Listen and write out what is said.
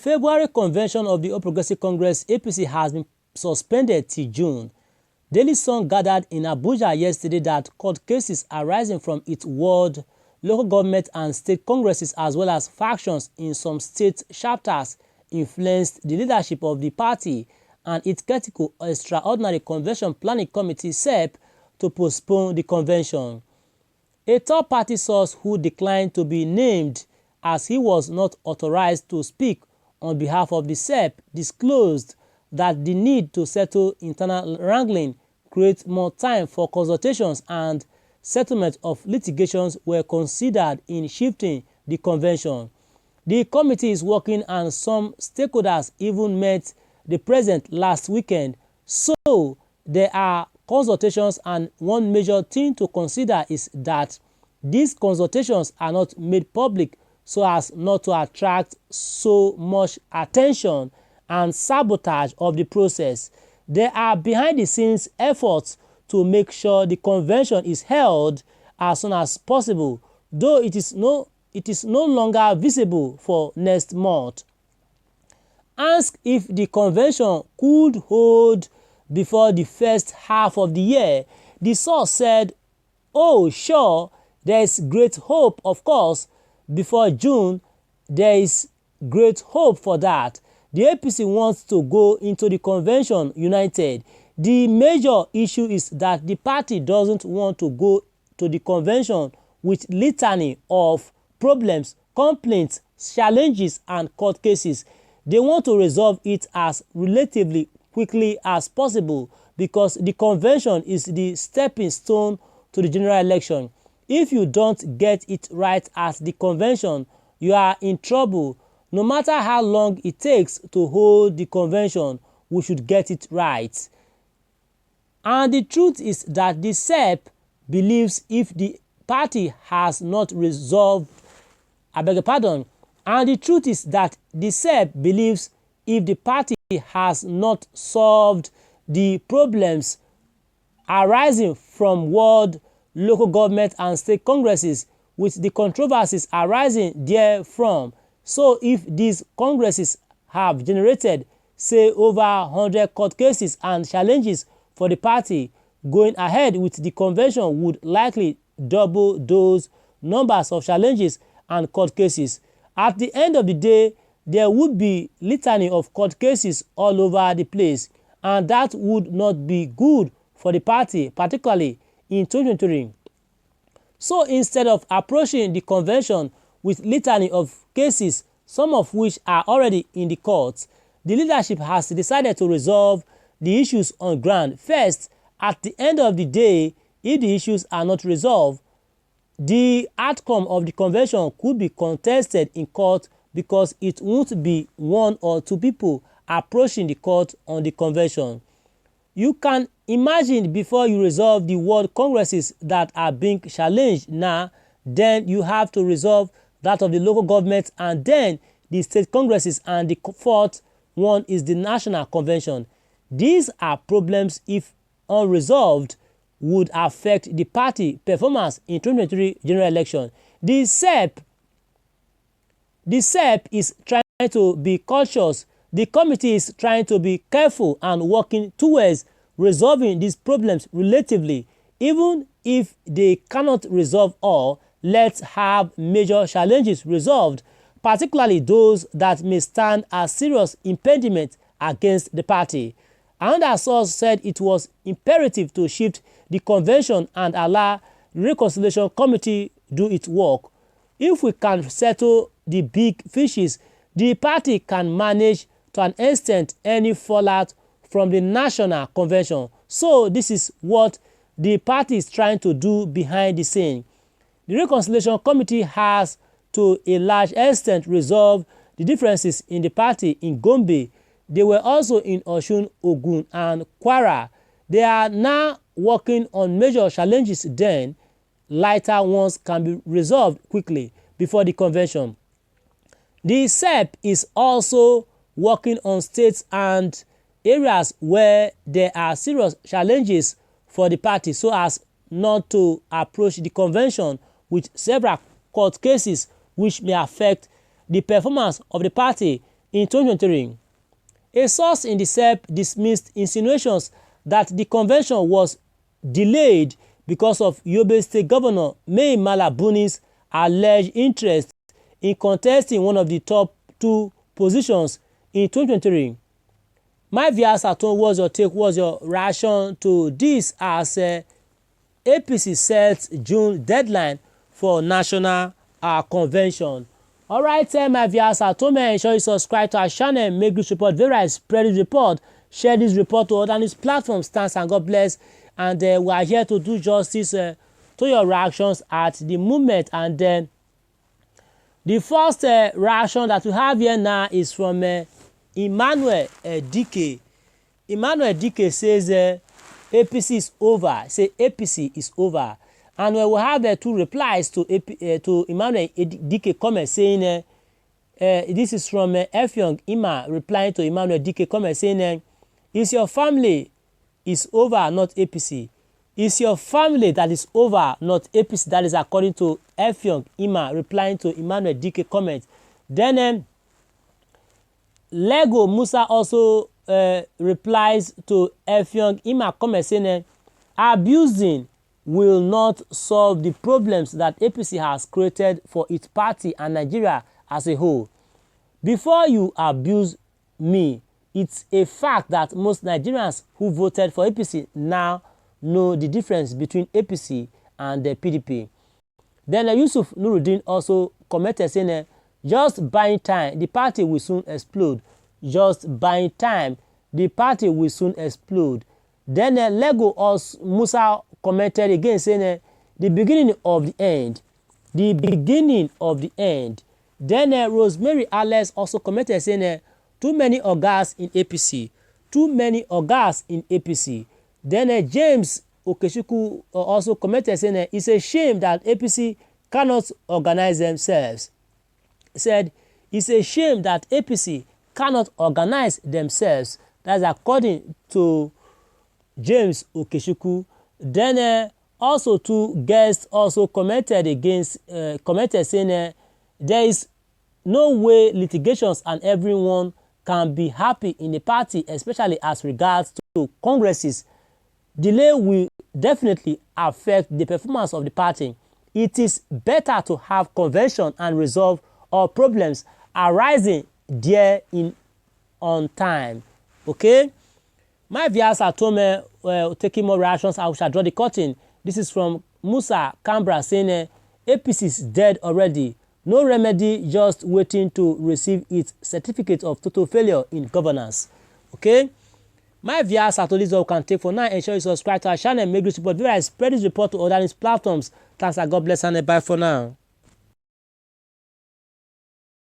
February convention of the All Progressive Congress APC has been suspended till June. Daily Sun gathered in Abuja yesterday that court cases arising from its ward, local government and state congresses as well as factions in some state chapters influenced the leadership of the party and its critical Extraordinary Convention Planning Committee (SEP) to postpone the convention. A third-party source who declined to be named as he was not authorized to speak on behalf of the SEP disclosed that the need to settle internal wrangling, create more time for consultations and settlement of litigations were considered in shifting the convention. The committee is working and some stakeholders even met the president last weekend, so there are consultations, and one major thing to consider is that these consultations are not made public so as not to attract so much attention and sabotage of the process. There are behind-the-scenes efforts to make sure the convention is held as soon as possible, though it is no longer visible for next month. Asked if the convention could hold before the first half of the year, the source said, "Oh, sure, there is great hope, of course. Before June, there is great hope for that." The APC wants to go into the convention united. The major issue is that the party doesn't want to go to the convention with litany of problems, complaints, challenges and court cases. They want to resolve it as relatively quickly as possible because the convention is the stepping stone to the general election. If you don't get it right at the convention, you are in trouble. No matter how long it takes to hold the convention, we should get it right. And the truth is that the SEP believes if the party has not resolved, and the truth is that the SEP believes if the party has not solved the problems arising from ward, local government and state congresses with the controversies arising therefrom. So if these congresses have generated, say, over 100 court cases and challenges for the party, going ahead with the convention would likely double those numbers of challenges and court cases. At the end of the day, there would be litany of court cases all over the place, and that would not be good for the party, particularly in 2023. So instead of approaching the convention with litany of cases, some of which are already in the courts, the leadership has decided to resolve the issues on ground first. At the end of the day, if the issues are not resolved, the outcome of the convention could be contested in court because it won't be one or two people approaching the court on the convention. You can imagine before you resolve the world congresses that are being challenged now, then you have to resolve that of the local government and then the state congresses, and the fourth one is the national convention. These are problems, if unresolved, would affect the party performance in 2023 general election. The SEP is trying to be cautious. The committee is trying to be careful and working towards resolving these problems relatively. Even if they cannot resolve all, let's have major challenges resolved, particularly those that may stand as serious impediment against the party. Another source said it was imperative to shift the convention and allow the reconciliation committee do its work. If we can settle the big fishes, the party can manage to an extent any fallout from the national convention. So this is what the party is trying to do behind the scene. The reconciliation committee has to a large extent resolved the differences in the party in Gombe. They were also in Osun, Ogun and Kwara. They are now working on major challenges, then lighter ones can be resolved quickly before the convention. The SEP is also working on states and areas where there are serious challenges for the party so as not to approach the convention with several court cases which may affect the performance of the party in 2023. A source in the SEP dismissed insinuations that the convention was delayed because of Yobe State Governor Mai Mala Buni's alleged interest in contesting one of the top 2 positions in 2023. My viewers at home, what's your take, what's your reaction to this as APC sets June deadline for national convention? Alright, my viewers at home, ensure you subscribe to our channel, make this report very spread this report, share this report to other news platforms. Thanks and God bless. And we are here to do justice to your reactions at the moment. And then the first reaction that we have here now is from Emmanuel Dike. Emmanuel Dike says APC is over. Say APC is over. And we will have 2 replies to Emmanuel Dike comment saying, this is from Efyong Ima replying to Emmanuel Dike comment saying, is your family is over, not APC. It's your family that is over, not APC. That is according to Efyong Ima replying to Emmanuel Dike comment. Then Lego Musa also replies to Efyong Ima comment saying, abusing will not solve the problems that APC has created for its party and Nigeria as a whole. Before you abuse me, it's a fact that most Nigerians who voted for APC now know the difference between APC and the PDP. Then Yusuf Nuruddin also commented saying, just buying time, the party will soon explode. Just buying time, the party will soon explode. Then Lego also Musa commented again saying, the beginning of the end. The beginning of the end. Then Rosemary Alex also commented saying, too many ogas in APC. Too many ogas in APC. Then James Okechukwu also commented saying, it's a shame that APC cannot organize themselves. He said, it's a shame that APC cannot organize themselves. That's according to James Okechukwu. Then also 2 guests also commented saying there is no way litigations and everyone can be happy in the party, especially as regards to congresses. Delay will definitely affect the performance of the party. It is better to have convention and resolve all problems arising there on time. Okay? My viewers at home taking more reactions. I shall draw the curtain. This is from Musa Canberra saying APC is dead already. No remedy, just waiting to receive its certificate of total failure in governance. Okay? My viewers at all this all can take for now. Ensure you subscribe to our channel. Make this report very spread this report to other news platforms. Thanks and God bless and bye for now.